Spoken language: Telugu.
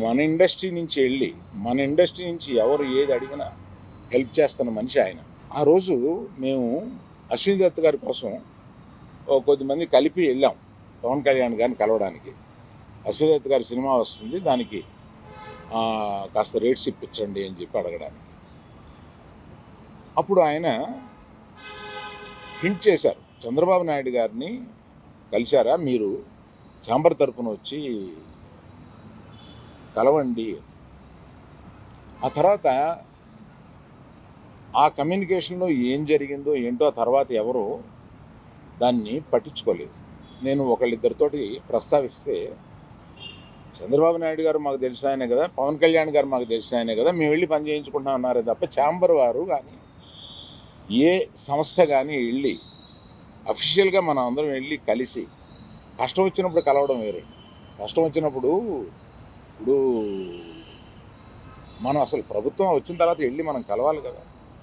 మన ఇండస్ట్రీ నుంచి వెళ్ళి మన ఇండస్ట్రీ నుంచి ఎవరు ఏది అడిగినా హెల్ప్ చేస్తున్న మనిషి ఆయన. ఆ రోజు మేము అశ్విని దత్ గారి కోసం కొద్దిమంది కలిపి వెళ్ళాం పవన్ కళ్యాణ్ గారిని కలవడానికి. అశ్విని దత్ గారి సినిమా వస్తుంది, దానికి కాస్త రేట్స్ ఇప్పించండి అని చెప్పి అడగడానికి. అప్పుడు ఆయన హింట్ చేశారు, చంద్రబాబు నాయుడు గారిని కలిశారా మీరు, ఛాంబర్ తరపున వచ్చి కలవండి. ఆ తర్వాత ఆ కమ్యూనికేషన్లో ఏం జరిగిందో ఏంటో ఆ తర్వాత ఎవరు దాన్ని పట్టించుకోలేదు. నేను ఒకళ్ళిద్దరితోటి ప్రస్తావిస్తే, చంద్రబాబు నాయుడు గారు మాకు తెలిసిన ఆయనే కదా, పవన్ కళ్యాణ్ గారు మాకు తెలిసిన ఆయనే కదా, మేము వెళ్ళి పని చేయించుకుంటాం అన్నారే తప్ప ఛాంబర్ వారు కానీ ఏ సంస్థ కానీ వెళ్ళి అఫీషియల్గా మనం అందరం వెళ్ళి కలిసి కష్టం వచ్చినప్పుడు కలవడం వేరే. కష్టం వచ్చినప్పుడు ఇప్పుడు మనం అసలు ప్రభుత్వం వచ్చిన తర్వాత వెళ్ళి మనం కలవాలి కదా.